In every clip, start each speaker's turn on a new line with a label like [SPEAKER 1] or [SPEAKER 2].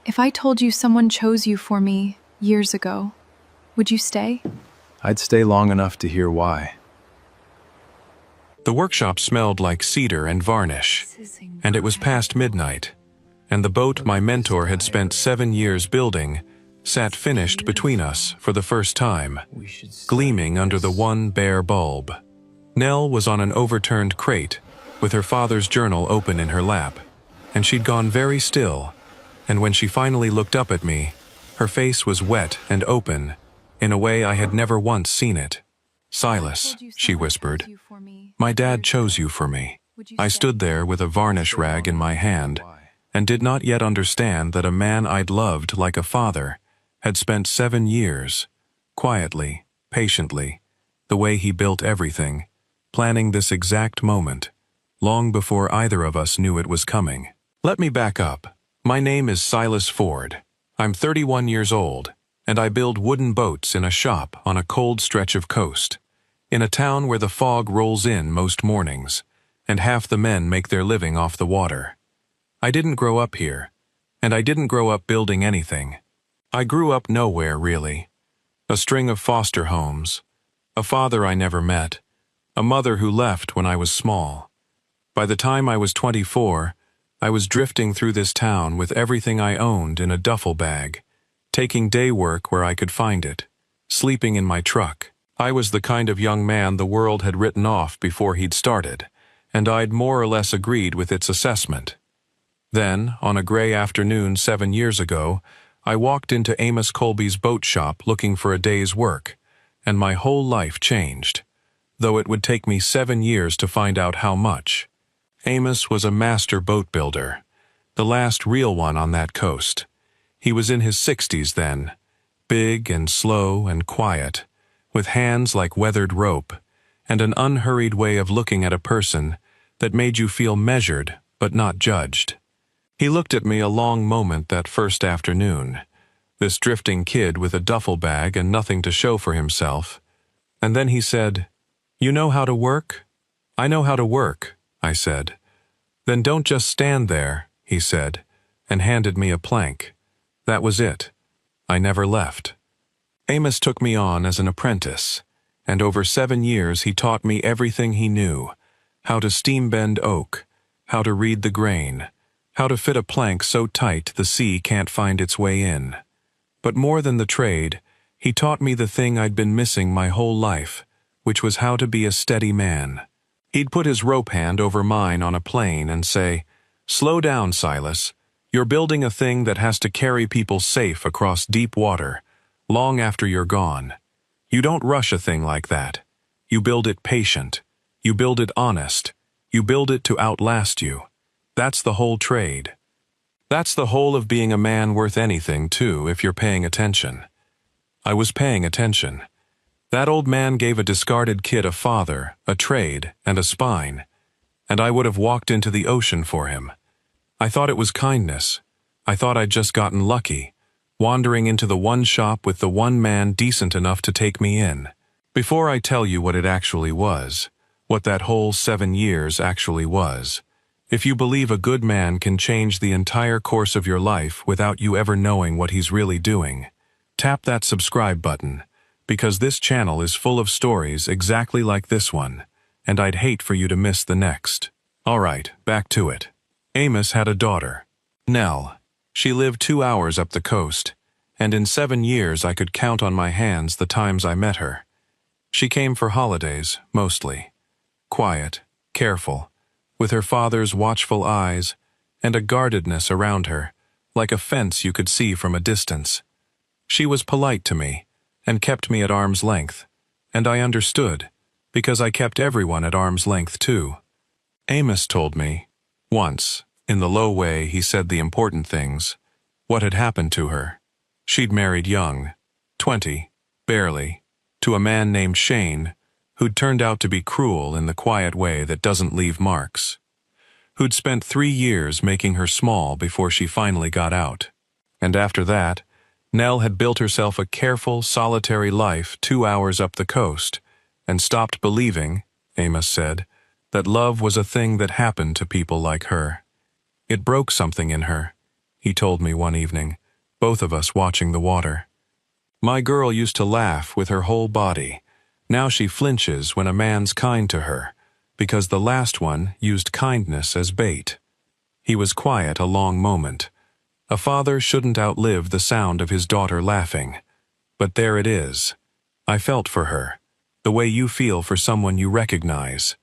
[SPEAKER 1] If I told you someone chose you for me years ago, would you stay?
[SPEAKER 2] I'd stay long enough to hear why.
[SPEAKER 3] The workshop smelled like cedar and varnish, and it was past midnight, and the boat my mentor had spent 7 years building sat finished between us for the first time, gleaming under the one bare bulb. Nell was on an overturned crate, with her father's journal open in her lap, and she'd gone very still, and when she finally looked up at me, her face was wet and open, in a way I had never once seen it. "Silas," she whispered, "my dad chose you for me." I stood there with a varnish rag in my hand, and did not yet understand that a man I'd loved like a father had spent 7 years, quietly, patiently, the way he built everything, planning this exact moment, long before either of us knew it was coming. Let me back up. My name is Silas Ford. I'm 31 years old, and I build wooden boats in a shop on a cold stretch of coast, in a town where the fog rolls in most mornings, and half the men make their living off the water. I didn't grow up here, and I didn't grow up building anything. I grew up nowhere, really. A string of foster homes, a father I never met, a mother who left when I was small. By the time I was 24, I was drifting through this town with everything I owned in a duffel bag, taking day work where I could find it, sleeping in my truck. I was the kind of young man the world had written off before he'd started, and I'd more or less agreed with its assessment. Then, on a gray afternoon 7 years ago, I walked into Amos Colby's boat shop looking for a day's work, and my whole life changed, though it would take me 7 years to find out how much. Amos was a master boat builder, the last real one on that coast. He was in his 60s then, big and slow and quiet, with hands like weathered rope, and an unhurried way of looking at a person that made you feel measured but not judged. He looked at me a long moment that first afternoon, this drifting kid with a duffel bag and nothing to show for himself, and then he said, "You know how to work?" "I know how to work," I said. "Then don't just stand there," he said, and handed me a plank. That was it. I never left. Amos took me on as an apprentice, and over 7 years he taught me everything he knew: how to steam bend oak, how to read the grain, how to fit a plank so tight the sea can't find its way in. But more than the trade, he taught me the thing I'd been missing my whole life, which was how to be a steady man. He'd put his rope hand over mine on a plane and say, "Slow down, Silas. You're building a thing that has to carry people safe across deep water, long after you're gone. You don't rush a thing like that. You build it patient. You build it honest. You build it to outlast you. That's the whole trade. That's the whole of being a man worth anything, too, if you're paying attention." I was paying attention. That old man gave a discarded kid a father, a trade, and a spine, and I would have walked into the ocean for him. I thought it was kindness. I thought I'd just gotten lucky, wandering into the one shop with the one man decent enough to take me in. Before I tell you what it actually was, what that whole 7 years actually was, if you believe a good man can change the entire course of your life without you ever knowing what he's really doing, tap that subscribe button, because this channel is full of stories exactly like this one, and I'd hate for you to miss the next. Alright, back to it. Amos had a daughter, Nell. She lived 2 hours up the coast, and in 7 years I could count on my hands the times I met her. She came for holidays, mostly. Quiet, careful, with her father's watchful eyes and a guardedness around her, like a fence you could see from a distance. She was polite to me, and kept me at arm's length, and I understood, because I kept everyone at arm's length too. Amos told me, once, in the low way he said the important things, what had happened to her. She'd married young, 20, barely, to a man named Shane, who'd turned out to be cruel in the quiet way that doesn't leave marks. Who'd spent 3 years making her small before she finally got out. And after that, Nell had built herself a careful, solitary life 2 hours up the coast, and stopped believing, Amos said, that love was a thing that happened to people like her. It broke something in her. he told me one evening, both of us watching the water. My girl used to laugh with her whole body. Now she flinches when a man's kind to her, because the last one used kindness as bait. He was quiet a long moment. A father shouldn't outlive the sound of his daughter laughing. But there it is. I felt for her, the way you feel for someone you recognize.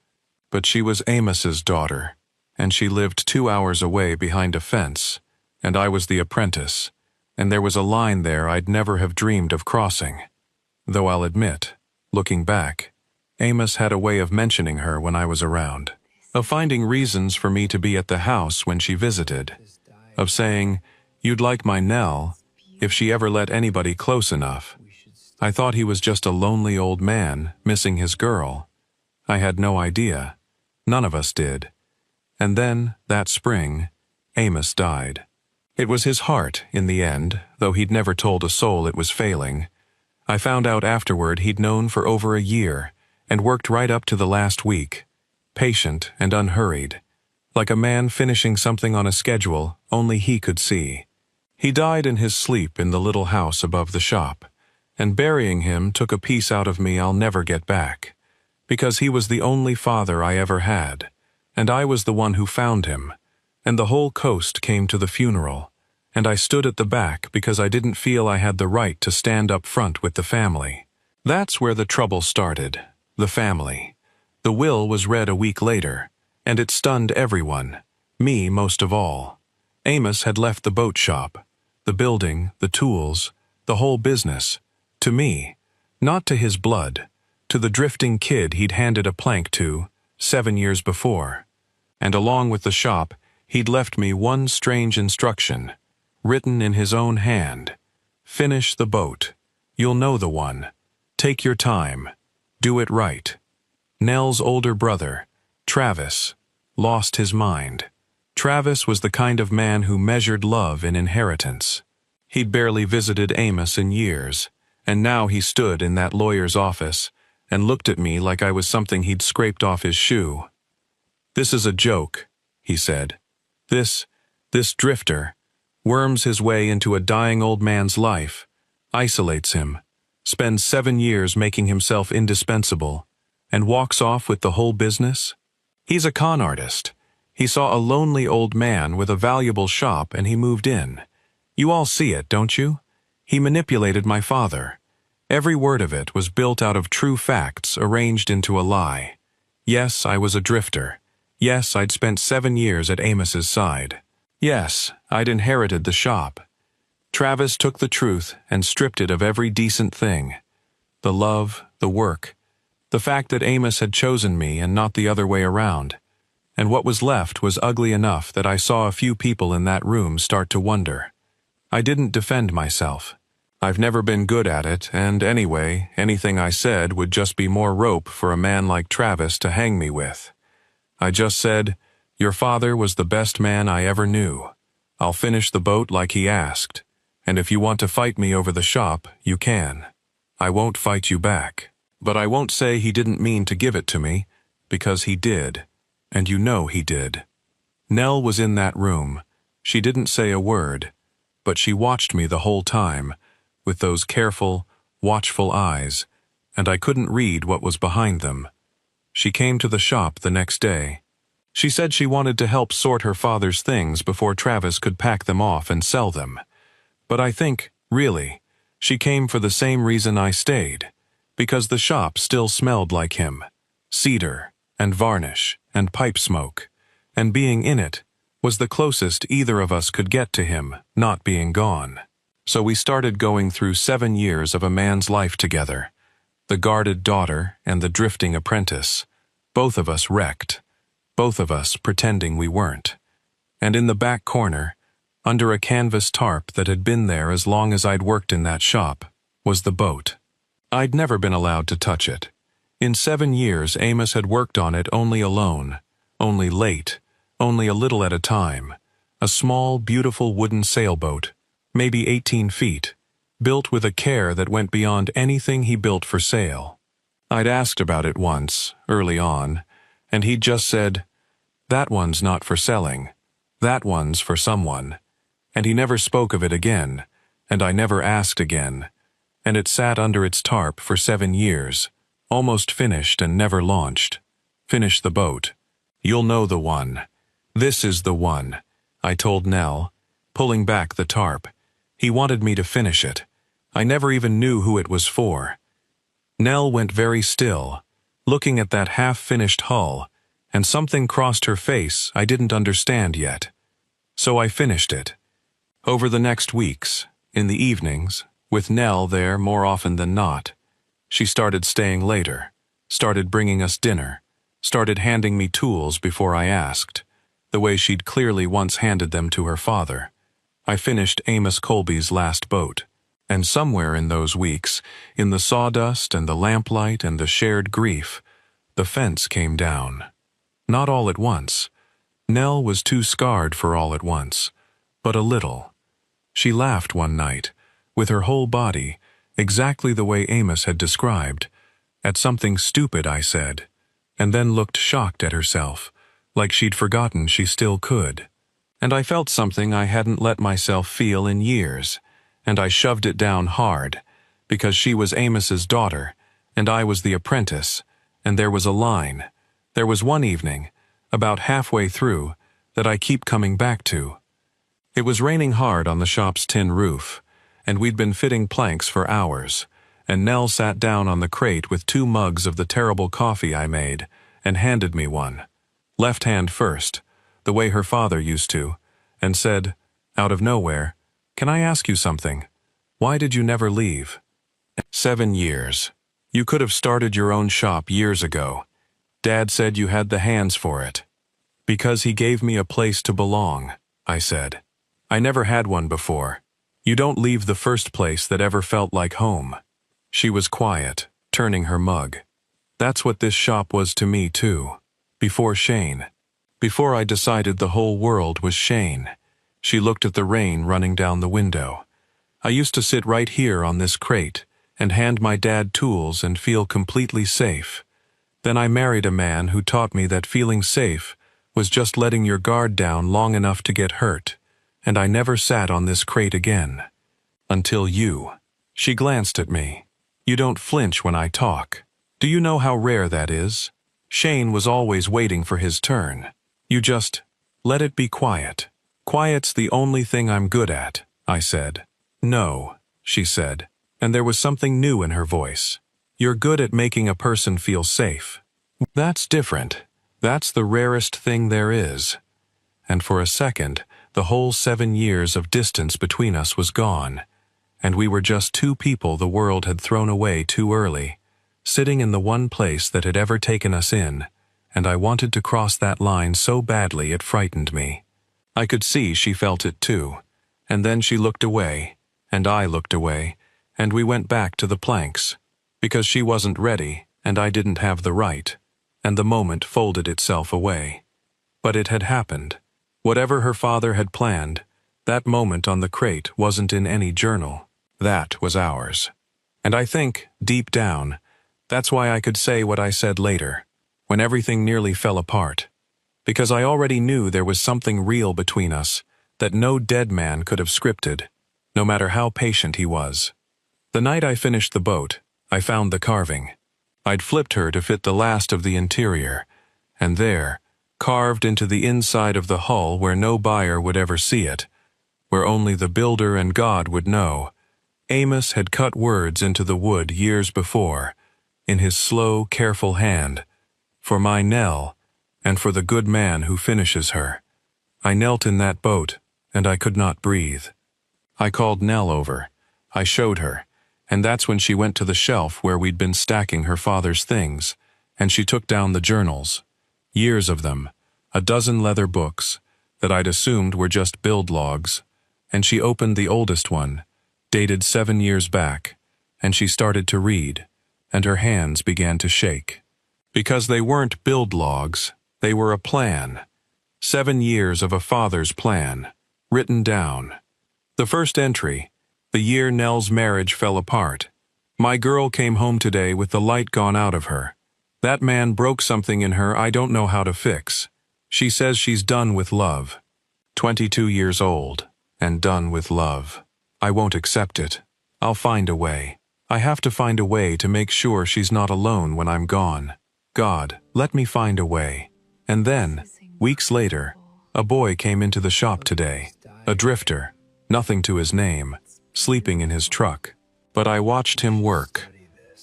[SPEAKER 3] But she was Amos's daughter, and she lived 2 hours away behind a fence, and I was the apprentice, and there was a line there I'd never have dreamed of crossing. Though I'll admit, looking back, Amos had a way of mentioning her when I was around, of finding reasons for me to be at the house when she visited, of saying, "You'd like my Nell," if she ever let anybody close enough. I thought he was just a lonely old man missing his girl. I had no idea. None of us did. And then, that spring, Amos died. It was his heart, in the end, though he'd never told a soul it was failing. I found out afterward he'd known for over a year, and worked right up to the last week, patient and unhurried, like a man finishing something on a schedule only he could see. He died in his sleep in the little house above the shop, and burying him took a piece out of me I'll never get back, because he was the only father I ever had, and I was the one who found him, and the whole coast came to the funeral, and I stood at the back because I didn't feel I had the right to stand up front with the family. That's where the trouble started, the family. The will was read a week later, and it stunned everyone, me most of all. Amos had left the boat shop, the building, the tools, the whole business, to me, not to his blood, to the drifting kid he'd handed a plank to 7 years before. And along with the shop, he'd left me one strange instruction, written in his own hand. Finish the boat. You'll know the one. Take your time. Do it right. Nell's older brother, Travis, lost his mind. Travis was the kind of man who measured love in inheritance. He'd barely visited Amos in years, and now he stood in that lawyer's office and looked at me like I was something he'd scraped off his shoe. "This is a joke," he said. This drifter worms his way into a dying old man's life, isolates him, spends 7 years making himself indispensable, and walks off with the whole business? He's a con artist. He saw a lonely old man with a valuable shop and he moved in. You all see it, don't you? He manipulated my father. Every word of it was built out of true facts arranged into a lie. Yes, I was a drifter. Yes, I'd spent 7 years at Amos's side. Yes, I'd inherited the shop. Travis took the truth and stripped it of every decent thing. The love, the work, the fact that Amos had chosen me and not the other way around. And what was left was ugly enough that I saw a few people in that room start to wonder. I didn't defend myself. I've never been good at it, and anyway, anything I said would just be more rope for a man like Travis to hang me with. I just said, "Your father was the best man I ever knew. I'll finish the boat like he asked, and if you want to fight me over the shop, you can. I won't fight you back. But I won't say he didn't mean to give it to me, because he did, and you know he did." Nell was in that room. She didn't say a word, but she watched me the whole time, with those careful, watchful eyes, and I couldn't read what was behind them. She came to the shop the next day. She said she wanted to help sort her father's things before Travis could pack them off and sell them. But I think, really, she came for the same reason I stayed, because the shop still smelled like him, cedar and varnish and pipe smoke, and being in it was the closest either of us could get to him not being gone. So we started going through 7 years of a man's life together, the guarded daughter and the drifting apprentice, both of us wrecked, both of us pretending we weren't. And in the back corner, under a canvas tarp that had been there as long as I'd worked in that shop, was the boat. I'd never been allowed to touch it. In 7 years, Amos had worked on it only alone, only late, only a little at a time. A small, beautiful wooden sailboat, maybe 18 feet, built with a care that went beyond anything he built for sale. I'd asked about it once, early on, and he'd just said, "That one's not for selling. That one's for someone." And he never spoke of it again, and I never asked again. And it sat under its tarp for 7 years, almost finished and never launched. Finish the boat. You'll know the one. This is the one, I told Nell, pulling back the tarp. He wanted me to finish it. I never even knew who it was for. Nell went very still, looking at that half-finished hull, and something crossed her face I didn't understand yet. So I finished it. Over the next weeks, in the evenings, with Nell there more often than not, she started staying later, started bringing us dinner, started handing me tools before I asked, the way she'd clearly once handed them to her father. I finished Amos Colby's last boat. And somewhere in those weeks, in the sawdust and the lamplight and the shared grief, the fence came down. Not all at once. Nell was too scarred for all at once, but a little. She laughed one night, with her whole body, exactly the way Amos had described, at something stupid I said, and then looked shocked at herself, like she'd forgotten she still could. And I felt something I hadn't let myself feel in years, and I shoved it down hard, because she was Amos's daughter, and I was the apprentice, and there was a line. There was one evening, about halfway through, that I keep coming back to. It was raining hard on the shop's tin roof, and we'd been fitting planks for hours, and Nell sat down on the crate with 2 mugs of the terrible coffee I made, and handed me one, left hand first, the way her father used to, and said, out of nowhere, "Can I ask you something? Why did you never leave?" 7 years. You could have started your own shop years ago. Dad said you had the hands for it. Because he gave me a place to belong, I said. I never had one before. You don't leave the first place that ever felt like home. She was quiet, turning her mug. That's what this shop was to me too. Before Shane. Before I decided the whole world was Shane. She looked at the rain running down the window. I used to sit right here on this crate and hand my dad tools and feel completely safe. Then I married a man who taught me that feeling safe was just letting your guard down long enough to get hurt, and I never sat on this crate again. Until you. She glanced at me. You don't flinch when I talk. Do you know how rare that is? Shane was always waiting for his turn. You just let it be quiet. Quiet's the only thing I'm good at, I said. No, she said, and there was something new in her voice. You're good at making a person feel safe. That's different. That's the rarest thing there is. And for a second, the whole 7 years of distance between us was gone, and we were just 2 people the world had thrown away too early, sitting in the one place that had ever taken us in, and I wanted to cross that line so badly it frightened me. I could see she felt it too, and then she looked away, and I looked away, and we went back to the planks, because she wasn't ready, and I didn't have the right, and the moment folded itself away. But it had happened. Whatever her father had planned, that moment on the crate wasn't in any journal. That was ours. And I think, deep down, that's why I could say what I said later, when everything nearly fell apart. Because I already knew there was something real between us that no dead man could have scripted, no matter how patient he was. The night I finished the boat, I found the carving. I'd flipped her to fit the last of the interior, and there, carved into the inside of the hull where no buyer would ever see it, where only the builder and God would know, Amos had cut words into the wood years before, in his slow, careful hand, for my Nell, and for the good man who finishes her. I knelt in that boat, and I could not breathe. I called Nell over. I showed her, and that's when she went to the shelf where we'd been stacking her father's things, and she took down the journals. Years of them, a dozen leather books, that I'd assumed were just build logs, and she opened the oldest one, dated 7 years back, and she started to read, and her hands began to shake. Because they weren't build logs, they were a plan. 7 years of a father's plan, written down. The first entry, the year Nell's marriage fell apart. My girl came home today with the light gone out of her. That man broke something in her I don't know how to fix. She says she's done with love. 22 years old. and done with love. I won't accept it. I'll find a way. I have to find a way to make sure she's not alone when I'm gone. God, let me find a way. And then, weeks later, a boy came into the shop today. A drifter, nothing to his name, sleeping in his truck. But I watched him work.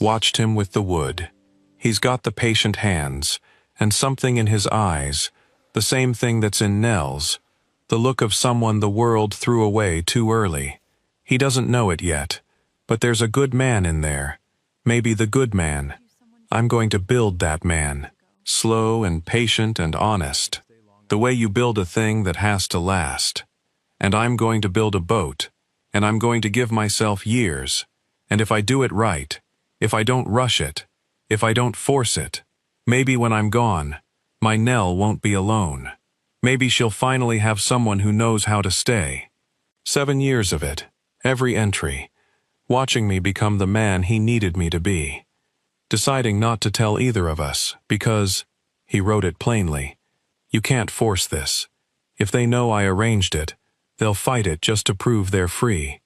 [SPEAKER 3] Watched him with the wood. He's got the patient hands, and something in his eyes, the same thing that's in Nell's, the look of someone the world threw away too early. He doesn't know it yet, but there's a good man in there. Maybe the good man. I'm going to build that man. Slow and patient and honest. The way you build a thing that has to last. And I'm going to build a boat, and I'm going to give myself years. And if I do it right, if I don't rush it, if I don't force it, maybe when I'm gone, my Nell won't be alone. Maybe she'll finally have someone who knows how to stay. 7 years of it, every entry, watching me become the man he needed me to be. Deciding not to tell either of us, because, he wrote it plainly, you can't force this. If they know I arranged it, they'll fight it just to prove they're free.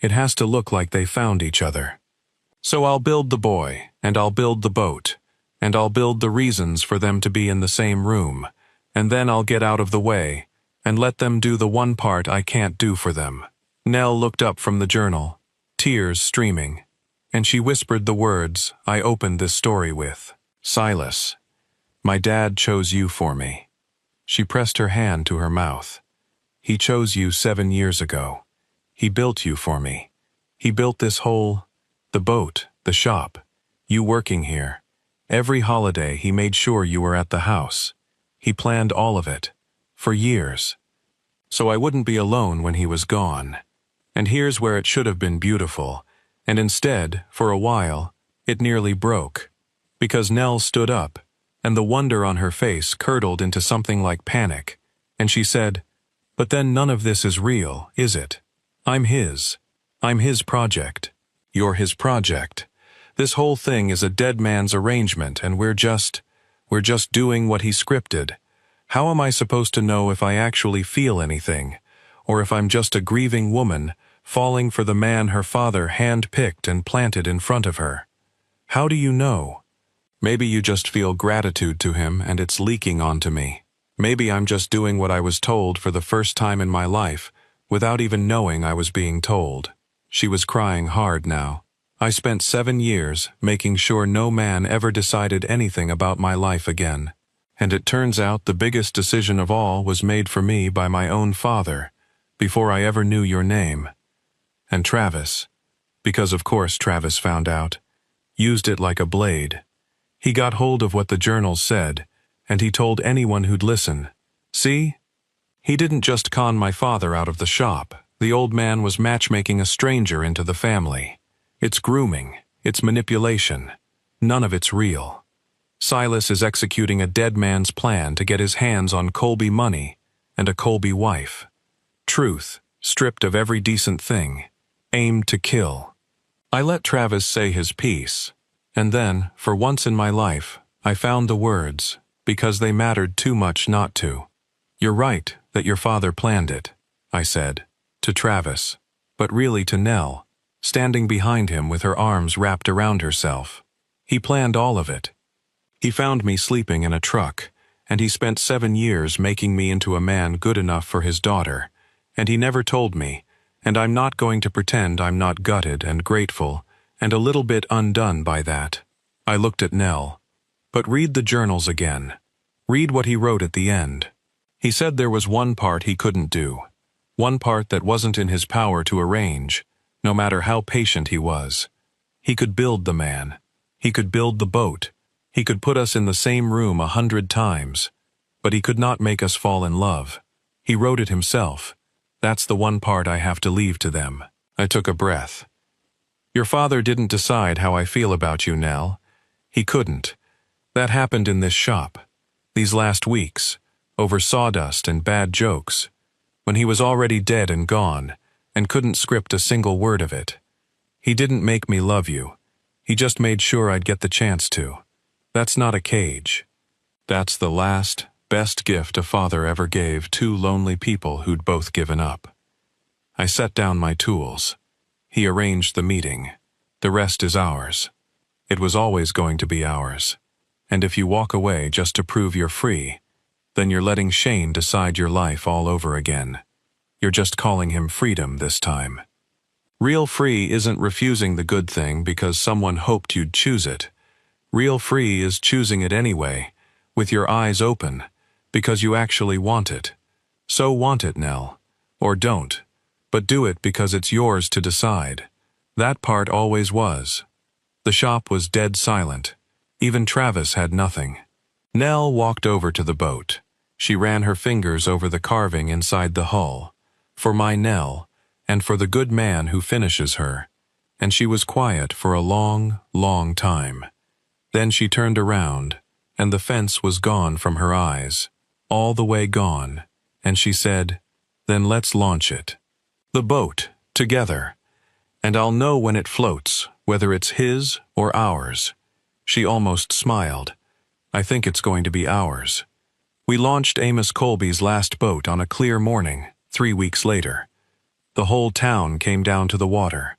[SPEAKER 3] It has to look like they found each other. So I'll build the boy, and I'll build the boat, and I'll build the reasons for them to be in the same room, and then I'll get out of the way, and let them do the one part I can't do for them. Nell looked up from the journal, tears streaming, and she whispered the words I opened this story with. Silas, my dad chose you for me. She pressed her hand to her mouth. He chose you 7 years ago. He built you for me. He built this the boat, the shop, you working here. Every holiday he made sure you were at the house. He planned all of it, for years. So I wouldn't be alone when he was gone. And here's where it should have been beautiful, and instead, for a while, it nearly broke. Because Nell stood up, and the wonder on her face curdled into something like panic, and she said, "But then none of this is real, is it? I'm his. I'm his project. You're his project. This whole thing is a dead man's arrangement, and we're just doing what he scripted. How am I supposed to know if I actually feel anything, or if I'm just a grieving woman falling for the man her father hand-picked and planted in front of her? How do you know? Maybe you just feel gratitude to him and it's leaking onto me. Maybe I'm just doing what I was told for the first time in my life, without even knowing I was being told." She was crying hard now. I spent 7 years making sure no man ever decided anything about my life again. And it turns out the biggest decision of all was made for me by my own father, before I ever knew your name. And Travis, because of course Travis found out, used it like a blade. He got hold of what the journals said, and he told anyone who'd listen. See? He didn't just con my father out of the shop. The old man was matchmaking a stranger into the family. It's grooming. It's manipulation. None of it's real. Silas is executing a dead man's plan to get his hands on Colby money and a Colby wife. Truth, stripped of every decent thing, aimed to kill. I let Travis say his piece, and then, for once in my life, I found the words, because they mattered too much not to. "You're right that your father planned it," I said, to Travis, but really to Nell, standing behind him with her arms wrapped around herself. He planned all of it. He found me sleeping in a truck, and he spent 7 years making me into a man good enough for his daughter, and he never told me, and I'm not going to pretend I'm not gutted and grateful, and a little bit undone by that. I looked at Nell. But read the journals again. Read what he wrote at the end. He said there was one part he couldn't do. One part that wasn't in his power to arrange, no matter how patient he was. He could build the man. He could build the boat. He could put us in the same room 100 times. But he could not make us fall in love. He wrote it himself. That's the one part I have to leave to them. I took a breath. Your father didn't decide how I feel about you, Nell. He couldn't. That happened in this shop. These last weeks. Over sawdust and bad jokes. When he was already dead and gone, and couldn't script a single word of it. He didn't make me love you. He just made sure I'd get the chance to. That's not a cage. That's the last, best gift a father ever gave two lonely people who'd both given up. I set down my tools. He arranged the meeting. The rest is ours. It was always going to be ours. And if you walk away just to prove you're free, then you're letting Shane decide your life all over again. You're just calling him freedom this time. Real free isn't refusing the good thing because someone hoped you'd choose it. Real free is choosing it anyway, with your eyes open, because you actually want it. So want it, Nell. Or don't. But do it because it's yours to decide. That part always was. The shop was dead silent. Even Travis had nothing. Nell walked over to the boat. She ran her fingers over the carving inside the hull. For my Nell, and for the good man who finishes her. And she was quiet for a long, long time. Then she turned around, and the fence was gone from her eyes, all the way gone, and she said, "Then let's launch it. The boat, together. And I'll know when it floats, whether it's his or ours." She almost smiled. "I think it's going to be ours." We launched Amos Colby's last boat on a clear morning, 3 weeks later. The whole town came down to the water.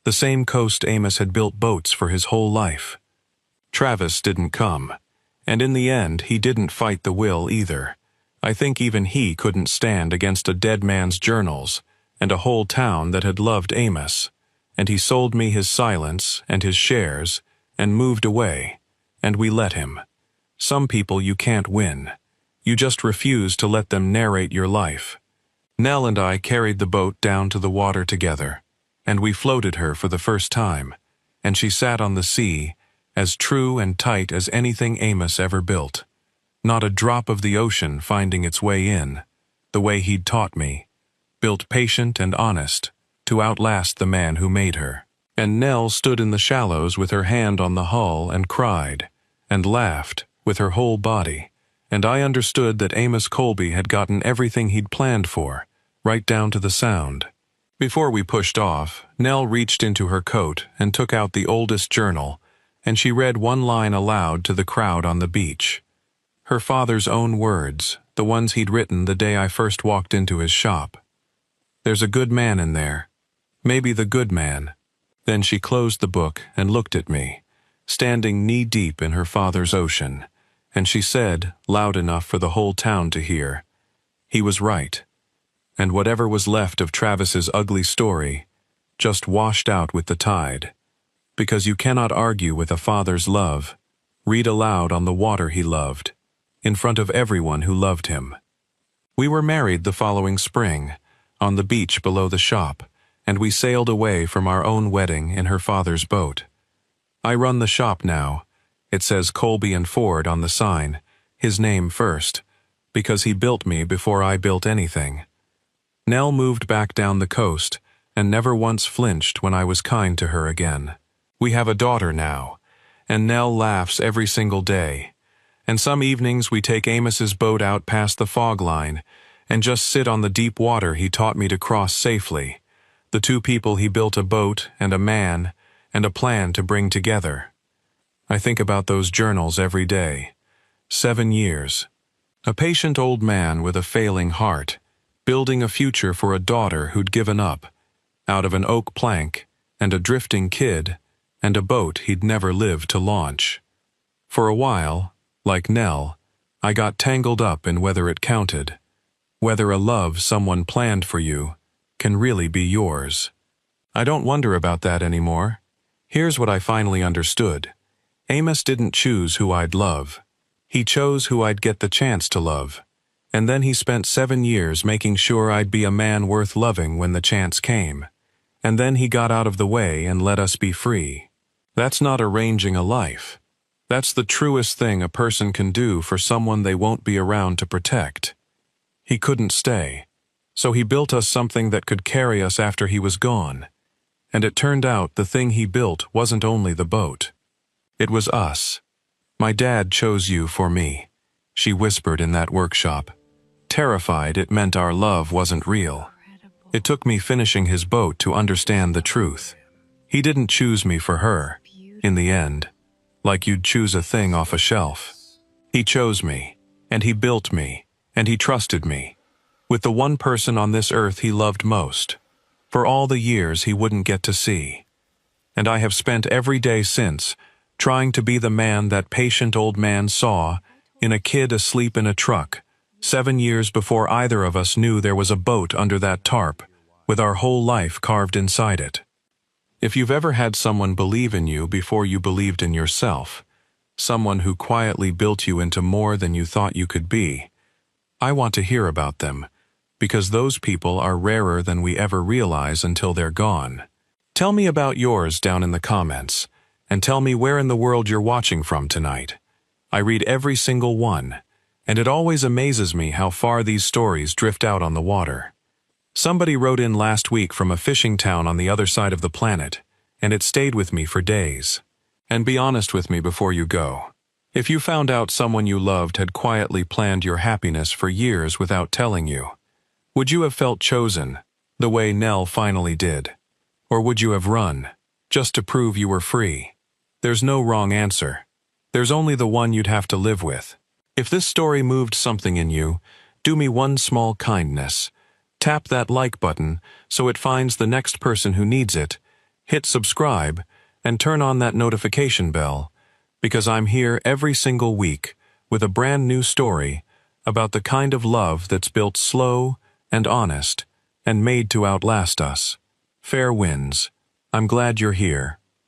[SPEAKER 3] The same coast Amos had built boats for his whole life. Travis didn't come, and in the end he didn't fight the will either. I think even he couldn't stand against a dead man's journals and a whole town that had loved Amos, and he sold me his silence and his shares and moved away, and we let him. Some people you can't win. You just refuse to let them narrate your life. Nell and I carried the boat down to the water together, and we floated her for the first time, and she sat on the sea, as true and tight as anything Amos ever built. Not a drop of the ocean finding its way in, the way he'd taught me, built patient and honest, to outlast the man who made her. And Nell stood in the shallows with her hand on the hull and cried, and laughed with her whole body, and I understood that Amos Colby had gotten everything he'd planned for, right down to the sound. Before we pushed off, Nell reached into her coat and took out the oldest journal, and she read one line aloud to the crowd on the beach. Her father's own words, the ones he'd written the day I first walked into his shop. "There's a good man in there. Maybe the good man." Then she closed the book and looked at me, standing knee-deep in her father's ocean, and she said, loud enough for the whole town to hear, "He was right." And whatever was left of Travis's ugly story just washed out with the tide. Because you cannot argue with a father's love. Read aloud on the water he loved, in front of everyone who loved him. We were married the following spring, on the beach below the shop, and we sailed away from our own wedding in her father's boat. I run the shop now. It says Colby and Ford on the sign, his name first, because he built me before I built anything. Nell moved back down the coast and never once flinched when I was kind to her again. We have a daughter now, and Nell laughs every single day. And some evenings we take Amos's boat out past the fog line and just sit on the deep water he taught me to cross safely. The two people he built a boat and a man and a plan to bring together. I think about those journals every day. 7 years. A patient old man with a failing heart, building a future for a daughter who'd given up, out of an oak plank and a drifting kid and a boat he'd never lived to launch. For a while, like Nell, I got tangled up in whether it counted, whether a love someone planned for you can really be yours. I don't wonder about that anymore. Here's what I finally understood. Amos didn't choose who I'd love. He chose who I'd get the chance to love. And then he spent 7 years making sure I'd be a man worth loving when the chance came. And then he got out of the way and let us be free. That's not arranging a life. That's the truest thing a person can do for someone they won't be around to protect. He couldn't stay, so he built us something that could carry us after he was gone. And it turned out the thing he built wasn't only the boat. It was us. My dad chose you for me, she whispered in that workshop. Terrified it meant our love wasn't real. It took me finishing his boat to understand the truth. He didn't choose me for her, in the end, like you'd choose a thing off a shelf. He chose me, and he built me, and he trusted me, with the one person on this earth he loved most. for all the years he wouldn't get to see. And I have spent every day since trying to be the man that patient old man saw in a kid asleep in a truck, 7 years before either of us knew there was a boat under that tarp, with our whole life carved inside it. If you've ever had someone believe in you before you believed in yourself, someone who quietly built you into more than you thought you could be, I want to hear about them, because those people are rarer than we ever realize until they're gone. Tell me about yours down in the comments, and tell me where in the world you're watching from tonight. I read every single one, and it always amazes me how far these stories drift out on the water. Somebody wrote in last week from a fishing town on the other side of the planet, and it stayed with me for days. And be honest with me before you go. If you found out someone you loved had quietly planned your happiness for years without telling you, would you have felt chosen, the way Nell finally did? Or would you have run, just to prove you were free? There's no wrong answer. There's only the one you'd have to live with. If this story moved something in you, do me one small kindness. Tap that like button so it finds the next person who needs it, hit subscribe, and turn on that notification bell, because I'm here every single week with a brand new story about the kind of love that's built slow and honest and made to outlast us. Fair winds. I'm glad you're here.